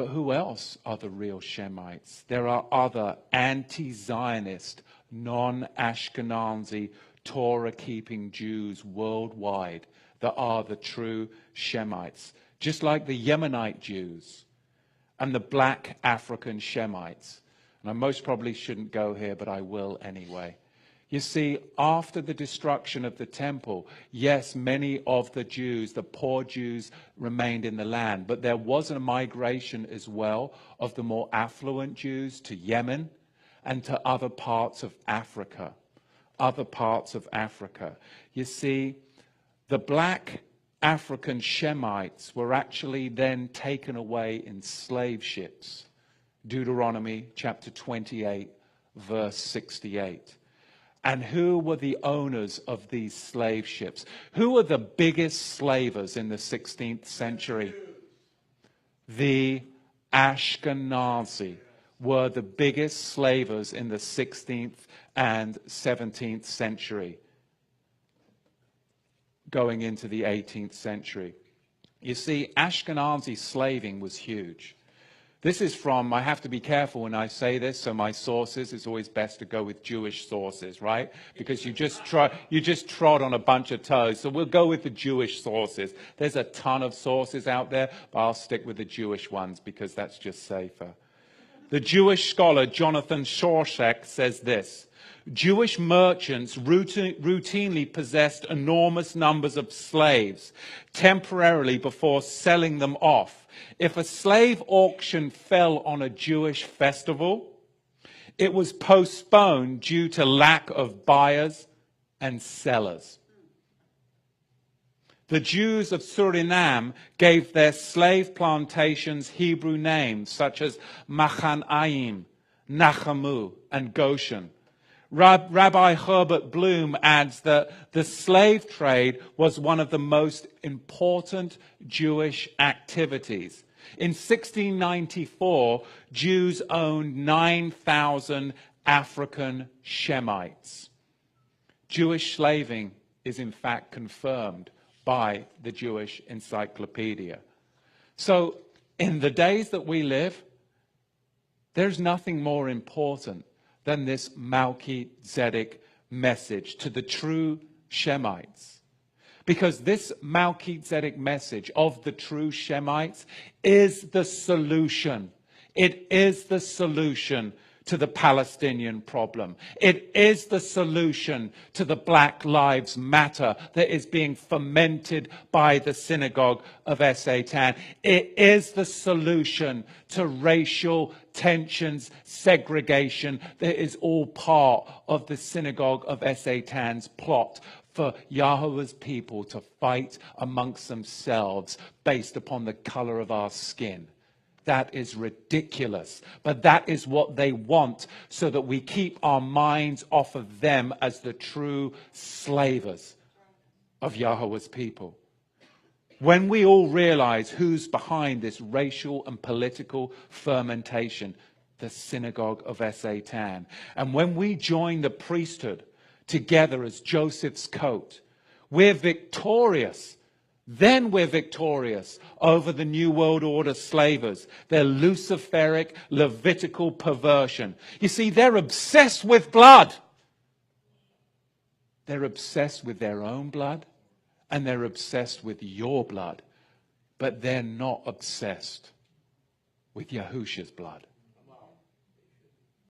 But who else are the real Shemites? There are other anti-Zionist, non-Ashkenazi, Torah-keeping Jews worldwide that are the true Shemites. Just like the Yemenite Jews and the black African Shemites. And I most probably shouldn't go here, but I will anyway. You see, after the destruction of the temple, yes, many of the Jews, the poor Jews, remained in the land. But there was a migration as well of the more affluent Jews to Yemen and to other parts of Africa. Other parts of Africa. You see, the black African Shemites were actually then taken away in slave ships. Deuteronomy chapter 28, verse 68. And who were the owners of these slave ships? Who were the biggest slavers in the 16th century? The Ashkenazi were the biggest slavers in the 16th and 17th century, going into the 18th century. You see, Ashkenazi slaving was huge. This is from, I have to be careful when I say this, so my sources, it's always best to go with Jewish sources, right? Because you just trod on a bunch of toes. So we'll go with the Jewish sources. There's a ton of sources out there, but I'll stick with the Jewish ones because that's just safer. The Jewish scholar Jonathan Shorshak says this: Jewish merchants routinely possessed enormous numbers of slaves temporarily before selling them off. If a slave auction fell on a Jewish festival, it was postponed due to lack of buyers and sellers. The Jews of Suriname gave their slave plantations Hebrew names such as Machanaim, Nachamu, and Goshen. Rabbi Herbert Bloom adds that the slave trade was one of the most important Jewish activities. In 1694, Jews owned 9,000 African Shemites. Jewish slaving is in fact confirmed by the Jewish Encyclopedia. So in the days that we live, there's nothing more important than this Melchizedek message to the true Shemites. Because this Melchizedek message of the true Shemites is the solution. It is the solution to the Palestinian problem. It is the solution to the Black Lives Matter that is being fomented by the synagogue of Satan. It is the solution to racial tensions, segregation that is all part of the synagogue of Satan's plot for Yahweh's people to fight amongst themselves based upon the color of our skin. That is ridiculous. But that is what they want so that we keep our minds off of them as the true slavers of Yahweh's people. When we all realize who's behind this racial and political fermentation, the synagogue of Satan, and when we join the priesthood together as Joseph's coat, we're victorious. Then we're victorious over the New World Order slavers, their Luciferic, Levitical perversion. You see, they're obsessed with blood. They're obsessed with their own blood, and they're obsessed with your blood. But they're not obsessed with Yahusha's blood.